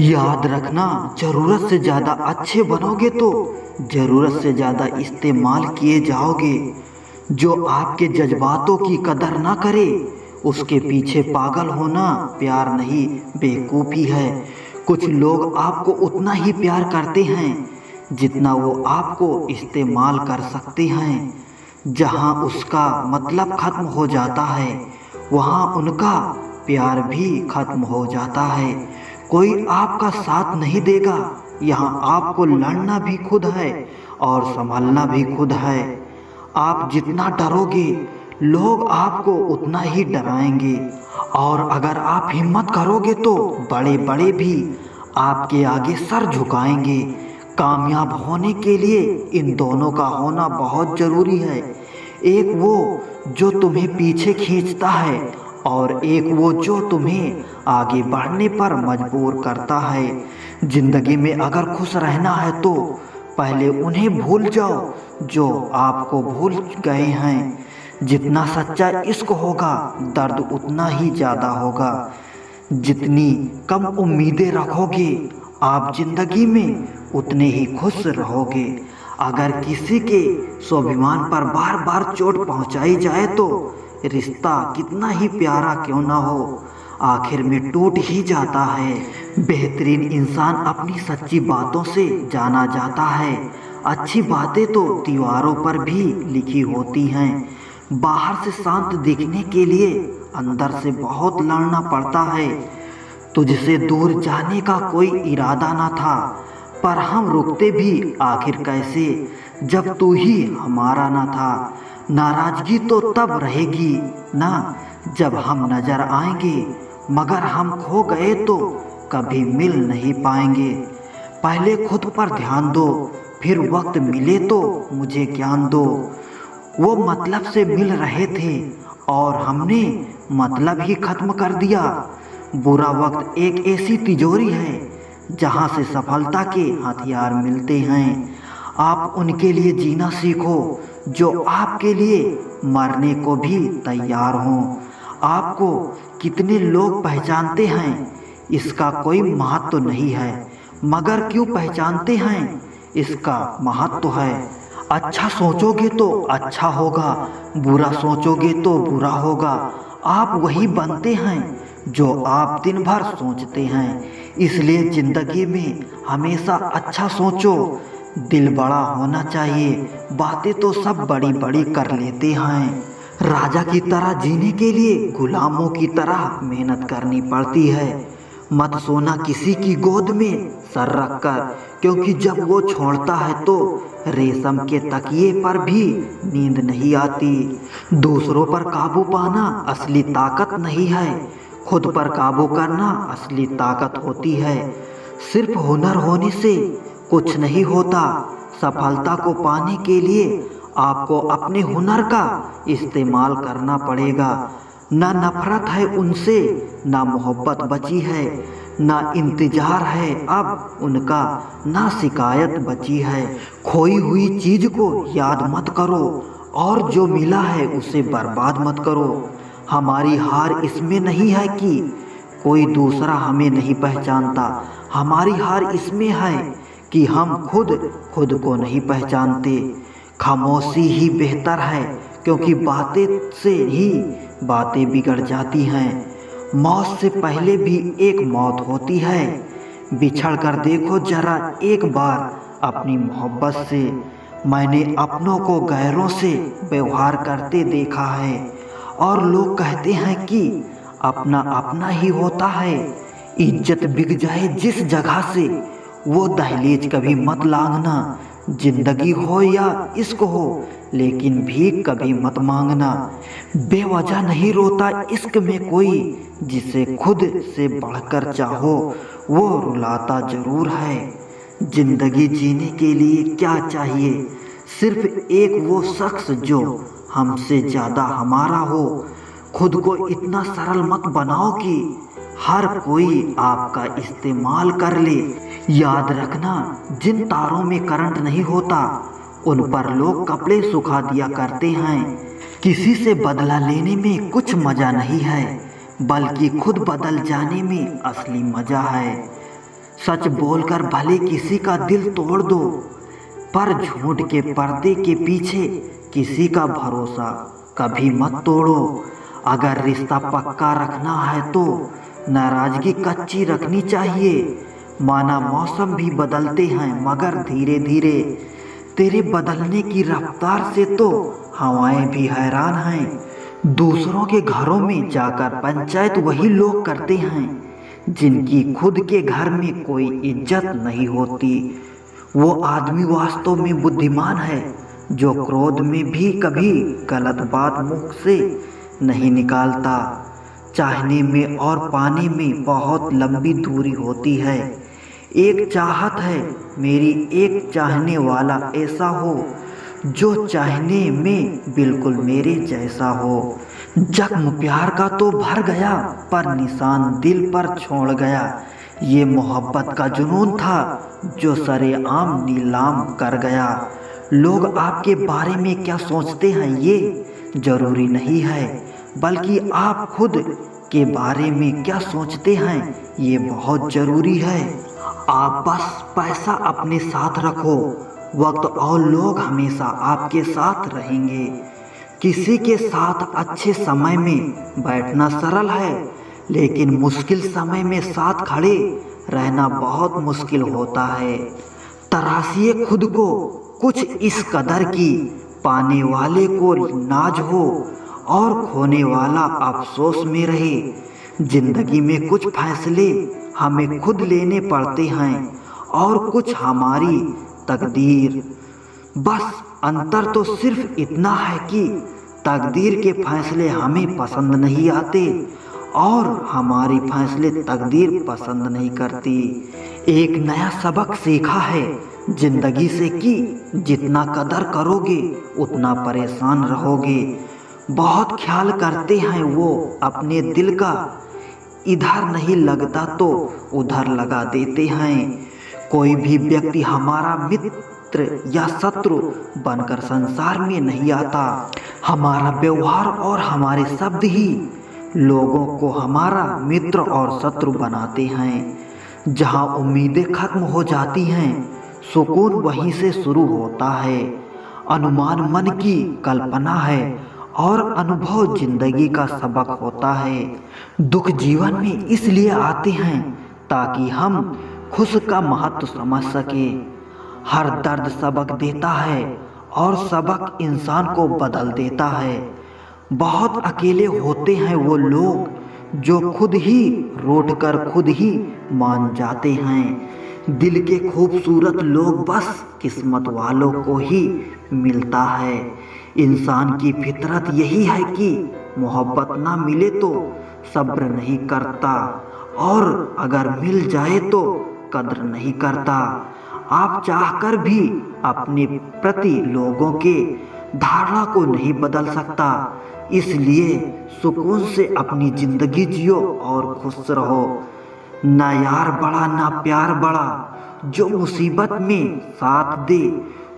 याद रखना, जरूरत से ज्यादा अच्छे बनोगे तो जरूरत से ज्यादा इस्तेमाल किए जाओगे। जो आपके जज्बातों की कदर ना करे उसके पीछे पागल होना प्यार नहीं, बेवकूफ़ी है। कुछ लोग आपको उतना ही प्यार करते हैं जितना वो आपको इस्तेमाल कर सकते हैं। जहाँ उसका मतलब खत्म हो जाता है वहाँ उनका प्यार भी खत्म हो जाता है। कोई आपका साथ नहीं देगा, यहाँ आपको लड़ना भी खुद है और संभलना भी खुद है। आप जितना डरोगे लोग आपको उतना ही डराएंगे, और अगर आप हिम्मत करोगे तो बड़े बड़े भी आपके आगे सर झुकाएंगे। कामयाब होने के लिए इन दोनों का होना बहुत ज़रूरी है। एक वो जो तुम्हें पीछे खींचता है और एक वो जो तुम्हें आगे बढ़ने पर मजबूर करता है। जिंदगी में अगर खुश रहना है तो पहले उन्हें भूल जाओ जो आपको भूल गए हैं। जितना सच्चा इश्क होगा दर्द उतना ही ज़्यादा होगा। जितनी कम उम्मीदें रखोगे आप जिंदगी में उतने ही खुश रहोगे। अगर किसी के स्वाभिमान पर बार बार चोट पहुंचाई जाए तो रिश्ता कितना ही प्यारा क्यों ना हो आखिर में टूट ही जाता है। बेहतरीन इंसान अपनी सच्ची बातों से जाना जाता है। अच्छी बातें तो दीवारों पर भी लिखी होती हैं। बाहर से शांत दिखने के लिए अंदर से बहुत लड़ना पड़ता है। तुझसे दूर जाने का कोई इरादा ना था, पर हम रुकते भी आखिर कैसे जब तू ही हमारा ना था। नाराजगी तो तब रहेगी ना जब हम नजर आएंगे, मगर हम खो गए तो कभी मिल नहीं पाएंगे। पहले खुद पर ध्यान दो, फिर वक्त मिले तो मुझे ज्ञान दो। वो मतलब से मिल रहे थे और हमने मतलब ही खत्म कर दिया। बुरा वक्त एक ऐसी तिजोरी है जहाँ से सफलता के हथियार मिलते हैं। आप उनके लिए जीना सीखो जो आपके लिए मरने को भी तैयार हों। आपको कितने लोग पहचानते हैं इसका कोई महत्व तो नहीं है, मगर क्यों पहचानते हैं इसका महत्व तो है। अच्छा सोचोगे तो अच्छा होगा, बुरा सोचोगे तो बुरा होगा। आप वही बनते हैं जो आप दिन भर सोचते हैं। इसलिए ज़िंदगी में हमेशा अच्छा सोचो। दिल बड़ा होना चाहिए, बातें तो सब बड़ी बड़ी कर लेते हैं। राजा की तरह जीने के लिए गुलामों की तरह मेहनत करनी पड़ती है। मत सोना किसी की गोद में सर रख कर, क्योंकि जब वो छोड़ता है तो रेशम के तकिए पर भी नींद नहीं आती। दूसरों पर काबू पाना असली ताकत नहीं है, खुद पर काबू करना असली ताकत होती है। सिर्फ हुनर होने से कुछ नहीं होता। सफलता को पाने के लिए आपको अपने हुनर का इस्तेमाल करना पड़ेगा। ना नफरत है उनसे, ना मोहब्बत बची है, ना इंतजार है अब उनका, ना शिकायत बची है। खोई हुई चीज को याद मत करो और जो मिला है उसे बर्बाद मत करो। हमारी हार इसमें नहीं है कि कोई दूसरा हमें नहीं पहचानता, हमारी हार इसमें है कि हम खुद को नहीं पहचानते। खामोशी ही बेहतर है, क्योंकि बातें से ही बातें बिगड़ जाती हैं। मौत से पहले भी एक मौत होती है। बिछड़ कर देखो जरा एक बार अपनी मोहब्बत से। मैंने अपनों को गैरों से व्यवहार करते देखा है, और लोग कहते हैं कि अपना अपना ही होता है। इज्जत बिक जाए जिस जगह से वो दहलीज कभी मत लांघना। जिंदगी हो या इश्क हो, लेकिन भीख कभी मत मांगना। बेवजह नहीं रोता इश्क में कोई, जिसे खुद से बढ़कर चाहो वो रुलाता जरूर है। जिंदगी जीने के लिए क्या चाहिए? सिर्फ एक वो शख्स जो हमसे ज़्यादा हमारा हो। खुद को इतना सरल मत बनाओ कि हर कोई आपका इस्तेमाल कर ले। याद रखना, जिन तारों में करंट नहीं होता उन पर लोग कपड़े सुखा दिया करते हैं। किसी से बदला लेने में कुछ मज़ा नहीं है, बल्कि खुद बदल जाने में असली मज़ा है। सच बोलकर भले किसी का दिल तोड़ दो, पर झूठ के पर्दे के पीछे किसी का भरोसा कभी मत तोड़ो। अगर रिश्ता पक्का रखना है तो नाराजगी कच्ची रखनी चाहिए। माना मौसम भी बदलते हैं मगर धीरे धीरे, तेरे बदलने की रफ्तार से तो हवाएं भी हैरान हैं। दूसरों के घरों में जाकर पंचायत वही लोग करते हैं जिनकी खुद के घर में कोई इज्जत नहीं होती। वो आदमी वास्तव में बुद्धिमान है जो क्रोध में भी कभी गलत बात मुख से नहीं निकालता। चाहने में और पाने में बहुत लंबी दूरी होती है। एक चाहत है मेरी एक चाहने वाला ऐसा हो जो चाहने में बिल्कुल मेरे जैसा हो। जख्म प्यार का तो भर गया पर निशान दिल पर छोड़ गया। ये मोहब्बत का जुनून था जो सरेआम नीलाम कर गया। लोग आपके बारे में क्या सोचते हैं ये जरूरी नहीं है, बल्कि आप खुद के बारे में क्या सोचते हैं ये बहुत जरूरी है। आप बस पैसा अपने साथ रखो, वक्त और लोग हमेशा आपके साथ रहेंगे। किसी के साथ अच्छे समय में बैठना सरल है, लेकिन मुश्किल समय में साथ खड़े रहना बहुत मुश्किल होता है। तराशिए खुद को कुछ इस कदर की पाने वाले को नाज हो और खोने वाला अफसोस में रहे। जिंदगी में कुछ फैसले हमें खुद लेने पड़ते हैं और कुछ हमारी तकदीर। बस अंतर तो सिर्फ इतना है कि तकदीर के फैसले हमें पसंद नहीं आते और हमारी फैसले तकदीर पसंद नहीं करती। एक नया सबक सीखा है जिंदगी से कि जितना कदर करोगे उतना परेशान रहोगे। बहुत ख्याल करते हैं वो अपने दिल का, इधर नहीं लगता तो उधर लगा देते हैं। कोई भी व्यक्ति हमारा मित्र या शत्रु बनकर संसार में नहीं आता। हमारा व्यवहार और हमारे शब्द ही लोगों को हमारा मित्र और शत्रु बनाते हैं। जहाँ उम्मीदें खत्म हो जाती हैं, सुकून वहीं से शुरू होता है। अनुमान मन की कल्पना है और अनुभव जिंदगी का सबक होता है। दुख जीवन में इसलिए आते हैं ताकि हम खुश का महत्व समझ सके। हर दर्द सबक देता है और सबक इंसान को बदल देता है। बहुत अकेले होते हैं वो लोग जो खुद ही रोट कर खुद ही मान जाते हैं। दिल के खूबसूरत लोग बस किस्मत वालों को ही मिलता है। इंसान की फितरत यही है कि मोहब्बत ना मिले तो सब्र नहीं करता और अगर मिल जाए तो कद्र नहीं करता। आप चाहकर भी अपने प्रति लोगों के धारणा को नहीं बदल सकता। इसलिए सुकून से अपनी जिंदगी जियो और खुश रहो। ना यार बड़ा ना प्यार बड़ा, जो मुसीबत में साथ दे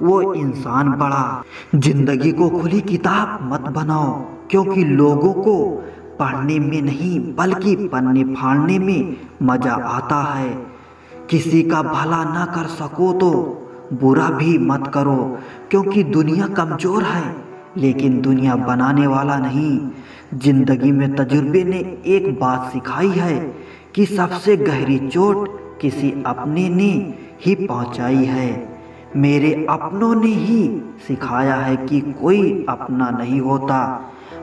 वो इंसान बड़ा। जिंदगी को खुली किताब मत बनाओ, क्योंकि लोगों को पढ़ने में नहीं बल्कि पन्ने फाड़ने में मजा आता है। किसी का भला ना कर सको तो बुरा भी मत करो, क्योंकि दुनिया कमजोर है लेकिन दुनिया बनाने वाला नहीं। जिंदगी में तजुर्बे ने एक बात सिखाई है कि सबसे गहरी चोट किसी अपने ने ही पहुंचाई है। मेरे अपनों ने ही सिखाया है कि कोई अपना नहीं होता।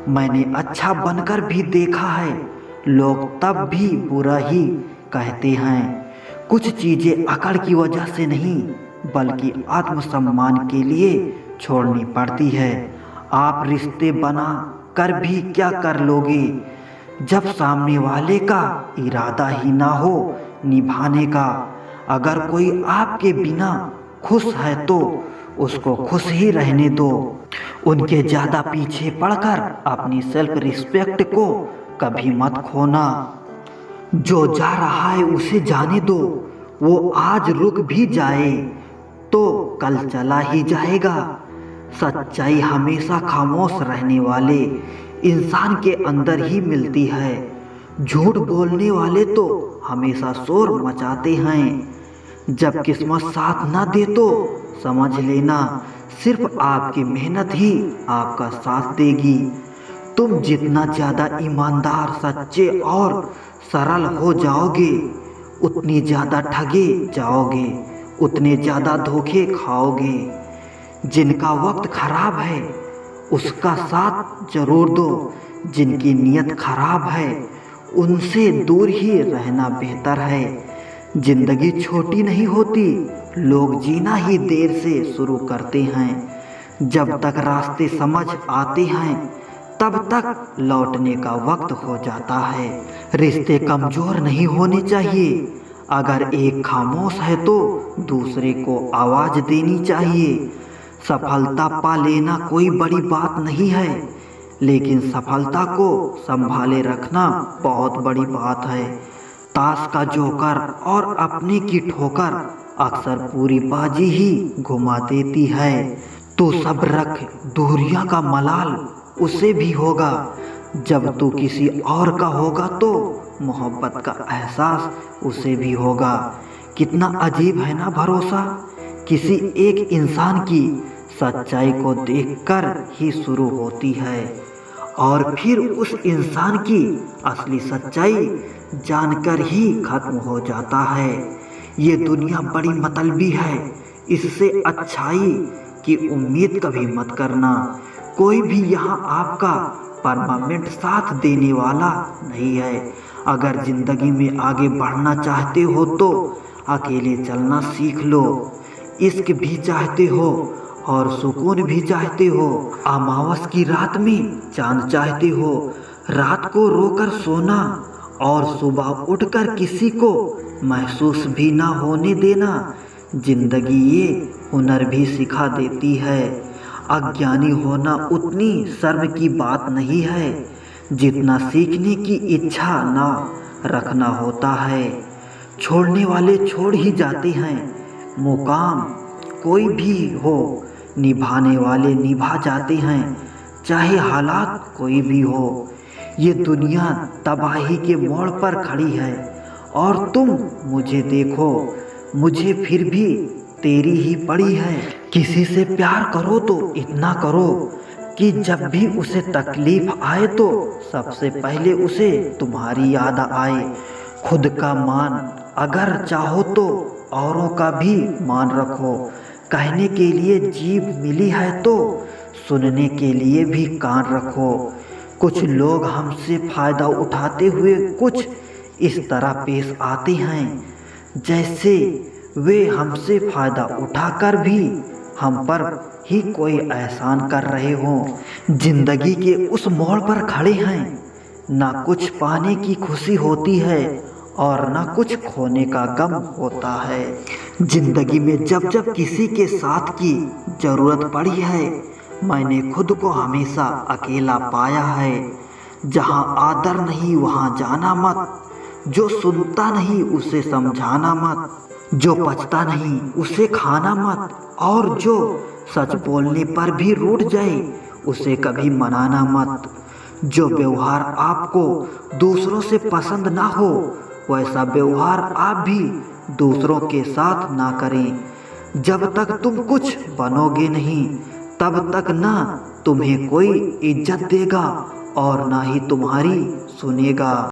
मैंने अच्छा बनकर भी देखा है, लोग तब भी बुरा ही कहते हैं। कुछ चीज़ें अकड़ की वजह से नहीं बल्कि आत्मसम्मान के लिए छोड़नी पड़ती है। आप रिश्ते बना कर भी क्या कर लोगे जब सामने वाले का इरादा ही ना हो निभाने का। अगर कोई आपके बिना खुश है तो उसको खुश ही रहने दो। उनके ज़्यादा पीछे पड़कर अपनी सेल्फ रिस्पेक्ट को कभी मत खोना। जो जा रहा है उसे जाने दो, वो आज रुक भी जाए तो कल चला ही जाएगा। सच्चाई हमेशा खामोश रहने वाले इंसान के अंदर ही मिलती है। झूठ बोलने वाले तो हमेशा शोर मचाते हैं। जब किस्मत साथ ना दे तो समझ लेना सिर्फ आपकी मेहनत ही आपका साथ देगी। तुम जितना ज़्यादा ईमानदार, सच्चे और सरल हो जाओगे, उतनी ज़्यादा ठगे जाओगे, उतने ज़्यादा धोखे खाओगे। जिनका वक्त खराब है उसका साथ जरूर दो, जिनकी नीयत खराब है उनसे दूर ही रहना बेहतर है। जिंदगी छोटी नहीं होती, लोग जीना ही देर से शुरू करते हैं। जब तक रास्ते समझ आते हैं तब तक लौटने का वक्त हो जाता है। रिश्ते कमजोर नहीं होने चाहिए। अगर एक खामोश है तो दूसरे को आवाज देनी चाहिए। सफलता पा लेना कोई बड़ी बात नहीं है, लेकिन सफलता को संभाले रखना बहुत बड़ी बात है। ताश का जोकर और अपने की ठोकर अक्सर पूरी बाजी ही घुमा देती है। तो सब्र रख, दूरियां का मलाल उसे भी होगा। जब तू किसी और का होगा तो मोहब्बत का एहसास उसे भी होगा। कितना अजीब है ना भरोसा, किसी एक इंसान की सच्चाई को देखकर ही शुरू होती है और फिर उस इंसान की असली सच्चाई जानकर ही खत्म हो जाता है। ये दुनिया बड़ी मतलबी है, इससे अच्छाई की उम्मीद कभी मत करना। कोई भी यहाँ आपका परमानेंट साथ देने वाला नहीं है। अगर जिंदगी में आगे बढ़ना चाहते हो तो अकेले चलना सीख लो। इश्क भी चाहते हो और सुकून भी चाहते हो, अमावस की रात में चांद चाहते हो, रात को रोकर सोना और सुबह उठकर किसी को महसूस भी ना होने देना। जिंदगी ये हुनर भी सिखा देती है। अज्ञानी होना उतनी शर्म की बात नहीं है जितना सीखने की इच्छा ना रखना होता है। छोड़ने वाले छोड़ ही जाते हैं, मुकाम कोई भी हो निभाने वाले निभा जाते हैं, चाहे हालात कोई भी हो। ये दुनिया तबाही के मोड़ पर खड़ी है और तुम मुझे देखो, मुझे फिर भी तेरी ही पड़ी है। किसी से प्यार करो तो इतना करो कि जब भी उसे तकलीफ आए तो सबसे पहले उसे तुम्हारी याद आए। खुद का मान अगर चाहो तो औरों का भी मान रखो। कहने के लिए जीभ मिली है तो सुनने के लिए भी कान रखो। कुछ लोग हमसे फ़ायदा उठाते हुए कुछ इस तरह पेश आते हैं जैसे वे हमसे फ़ायदा उठाकर भी हम पर ही कोई एहसान कर रहे हों। जिंदगी के उस मोड़ पर खड़े हैं, ना कुछ पाने की खुशी होती है और ना कुछ खोने का गम होता है। जिंदगी में जब जब किसी के साथ की ज़रूरत पड़ी है, मैंने खुद को हमेशा अकेला पाया है। जहाँ आदर नहीं वहाँ जाना मत, जो सुनता नहीं उसे समझाना मत, जो पचता नहीं उसे खाना मत, और जो सच बोलने पर भी रूठ जाए उसे कभी मनाना मत। जो व्यवहार आपको दूसरों से पसंद ना हो वैसा व्यवहार आप भी दूसरों के साथ ना करें। जब तक तुम कुछ बनोगे नहीं तब तक ना तुम्हें कोई इज्जत देगा और ना ही तुम्हारी सुनेगा।